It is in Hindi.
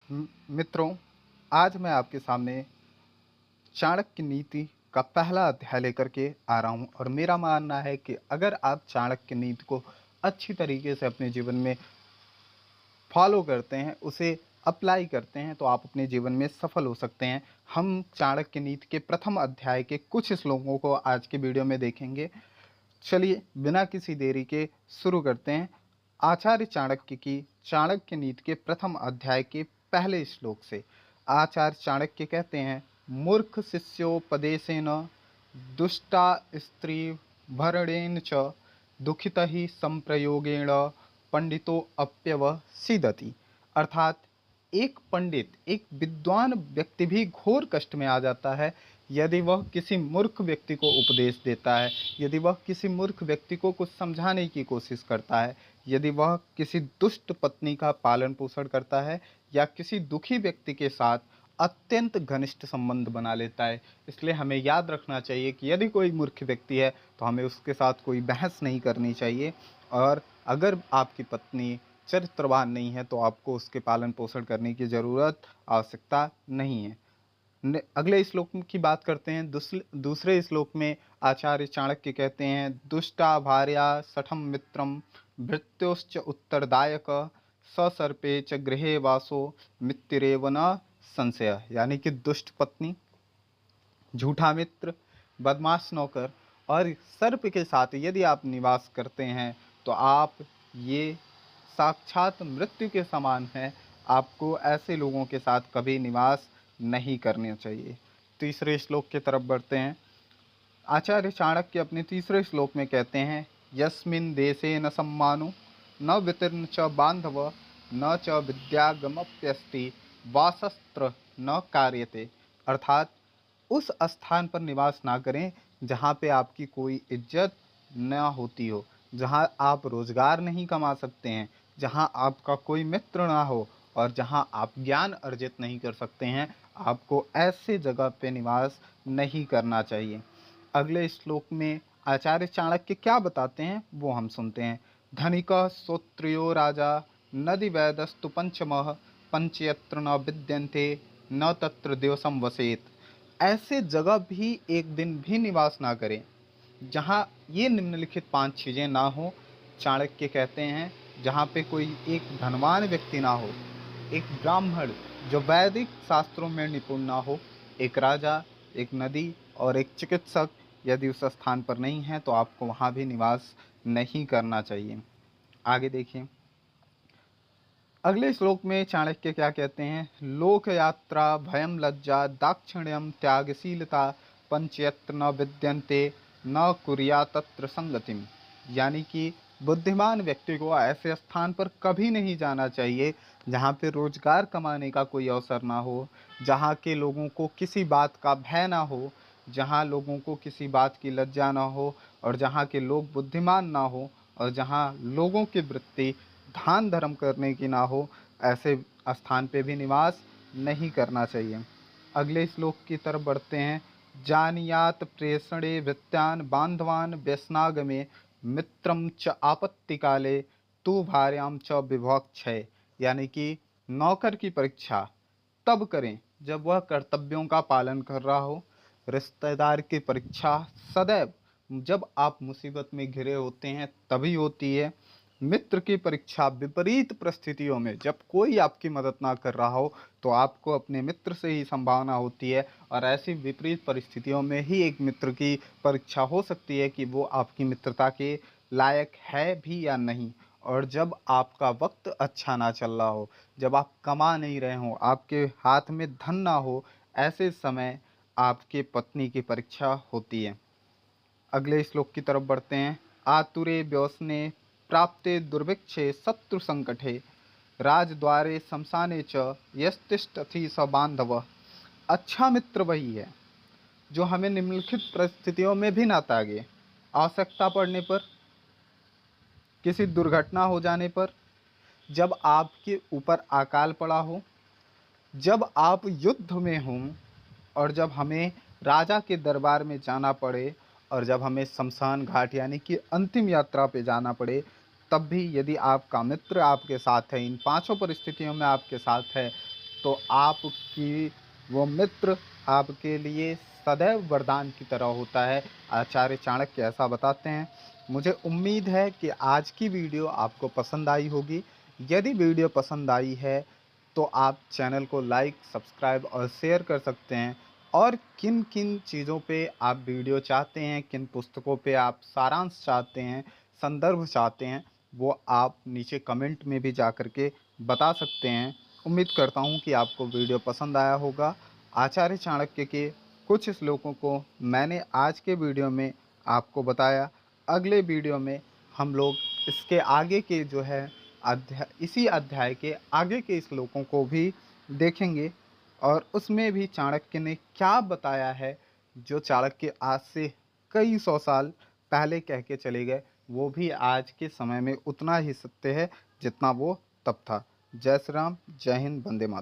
मित्रों, आज मैं आपके सामने चाणक्य नीति का पहला अध्याय लेकर के आ रहा हूँ और मेरा मानना है कि अगर आप चाणक्य नीति को अच्छी तरीके से अपने जीवन में फॉलो करते हैं, उसे अप्लाई करते हैं, तो आप अपने जीवन में सफल हो सकते हैं। हम चाणक्य नीति के प्रथम अध्याय के कुछ श्लोकों को आज की वीडियो में देखेंगे। चलिए बिना किसी देरी के शुरू करते हैं। आचार्य चाणक्य की चाणक्य नीति के प्रथम अध्याय के पहले श्लोक से। आचार्य चाणक्य कहते हैं, मूर्ख शिष्योपदेशेन दुष्टा स्त्री भरणेन च दुखित ही संप्रयोगेण पंडितो अप्यवसिदति। अर्थात एक पंडित, एक विद्वान व्यक्ति भी घोर कष्ट में आ जाता है यदि वह किसी मूर्ख व्यक्ति को उपदेश देता है, यदि वह किसी मूर्ख व्यक्ति को कुछ समझाने की कोशिश करता है, यदि वह किसी दुष्ट पत्नी का पालन पोषण करता है या किसी दुखी व्यक्ति के साथ अत्यंत घनिष्ठ संबंध बना लेता है। इसलिए हमें याद रखना चाहिए कि यदि कोई मूर्ख व्यक्ति है तो हमें उसके साथ कोई बहस नहीं करनी चाहिए, और अगर आपकी पत्नी चरित्रवान नहीं है तो आपको उसके पालन पोषण करने की ज़रूरत, आवश्यकता नहीं है। अगले श्लोक की बात करते हैं। दूसरे श्लोक में आचार्य चाणक्य कहते हैं, दुष्टा भार्या सठम मित्रम भृत्योश्च उत्तरदायक ससर्पे च गृहे वासो मित्तिरेव न संशय। यानी कि दुष्ट पत्नी, झूठा मित्र, बदमाश नौकर और सर्प के साथ यदि आप निवास करते हैं तो आप ये साक्षात मृत्यु के समान है। आपको ऐसे लोगों के साथ कभी निवास नहीं करना चाहिए। तीसरे श्लोक की तरफ बढ़ते हैं। आचार्य चाणक्य अपने तीसरे श्लोक में कहते हैं, यस्मिन् देशे न सम्मानो न वितीर्ण च बांधव न च विद्यागमप्यस्ति वासस्त्र न कार्यते। अर्थात उस स्थान पर निवास ना करें जहाँ पे आपकी कोई इज्जत न होती हो, जहाँ आप रोजगार नहीं कमा सकते हैं, जहाँ आपका कोई मित्र ना हो और जहाँ आप ज्ञान अर्जित नहीं कर सकते हैं। आपको ऐसे जगह पे निवास नहीं करना चाहिए। अगले श्लोक में आचार्य चाणक्य क्या बताते हैं वो हम सुनते हैं। धनिक श्रोत्रियो राजा नदि वैदस्तु पंचमः पंचयत्र न विद्यन्ते न तत्र दिवसम वसेत। ऐसे जगह भी एक दिन भी निवास ना करें जहाँ ये निम्नलिखित पांच चीज़ें ना हो। चाणक्य कहते हैं, जहाँ पे कोई एक धनवान व्यक्ति ना हो, एक ब्राह्मण जो वैदिक शास्त्रों में निपुण ना हो, एक राजा, एक नदी और एक चिकित्सक यदि उस स्थान पर नहीं है तो आपको वहाँ भी निवास नहीं करना चाहिए। आगे देखिए। अगले श्लोक में चाणक्य क्या कहते हैं, लोक यात्रा भयम लज्जा दाक्षिण्यम त्यागशीलता पंचयत्र न विद्यन्ते न कुर्या तत्र संगतिम। यानी कि बुद्धिमान व्यक्ति को ऐसे स्थान पर कभी नहीं जाना चाहिए जहाँ पे रोजगार कमाने का कोई अवसर ना हो, जहाँ के लोगों को किसी बात का भय ना हो, जहाँ लोगों को किसी बात की लज्जा ना हो और जहाँ के लोग बुद्धिमान ना हो और जहाँ लोगों की वृत्ति दान धर्म करने की ना हो। ऐसे स्थान पे भी निवास नहीं करना चाहिए। अगले श्लोक की तरफ बढ़ते हैं। जानियात प्रेषणे वृत्तान बांधवान व्यसनागमे मित्रम च आपत्ति काले तू भार्याम च विभक्षय। यानी कि नौकर की परीक्षा तब करें जब वह कर्तव्यों का पालन कर रहा हो। रिश्तेदार की परीक्षा सदैव जब आप मुसीबत में घिरे होते हैं तभी होती है। मित्र की परीक्षा विपरीत परिस्थितियों में, जब कोई आपकी मदद ना कर रहा हो तो आपको अपने मित्र से ही संभावना होती है, और ऐसी विपरीत परिस्थितियों में ही एक मित्र की परीक्षा हो सकती है कि वो आपकी मित्रता के लायक है भी या नहीं। और जब आपका वक्त अच्छा ना चल रहा हो, जब आप कमा नहीं रहे हो, आपके हाथ में धन ना हो, ऐसे समय आपके पत्नी की परीक्षा होती है। अगले श्लोक की तरफ बढ़ते हैं। आतुरे व्यसने प्राप्ते दुर्भिक्षे शत्रु संकटे राजद्वारे शमशाने च यस्तिष्ठति स बांधव। अच्छा मित्र वही है जो हमें निम्नलिखित परिस्थितियों में भी ना त्यागे। आवश्यकता पड़ने पर, किसी दुर्घटना हो जाने पर, जब आपके ऊपर अकाल पड़ा हो, जब आप युद्ध में हों और जब हमें राजा के दरबार में जाना पड़े और जब हमें शमशान घाट यानी कि अंतिम यात्रा पे जाना पड़े, तब भी यदि आपका मित्र आपके साथ है, इन पांचों परिस्थितियों में आपके साथ है, तो आपकी वो मित्र आपके लिए सदैव वरदान की तरह होता है। आचार्य चाणक्य ऐसा बताते हैं। मुझे उम्मीद है कि आज की वीडियो आपको पसंद आई होगी। यदि वीडियो पसंद आई है तो आप चैनल को लाइक, सब्सक्राइब और शेयर कर सकते हैं। और किन किन चीज़ों पे आप वीडियो चाहते हैं, किन पुस्तकों पे आप सारांश चाहते हैं, संदर्भ चाहते हैं, वो आप नीचे कमेंट में भी जा कर के बता सकते हैं। उम्मीद करता हूँ कि आपको वीडियो पसंद आया होगा। आचार्य चाणक्य के कुछ श्लोकों को मैंने आज के वीडियो में आपको बताया। अगले वीडियो में हम लोग इसके आगे के जो है इसी अध्याय के आगे के श्लोकों को भी देखेंगे और उसमें भी चाणक्य ने क्या बताया है, जो चाणक्य आज से कई सौ साल पहले कह के चले गए, वो भी आज के समय में उतना ही सत्य है जितना वो तब था। जय श्री राम, जय हिंद, वंदे मातरम।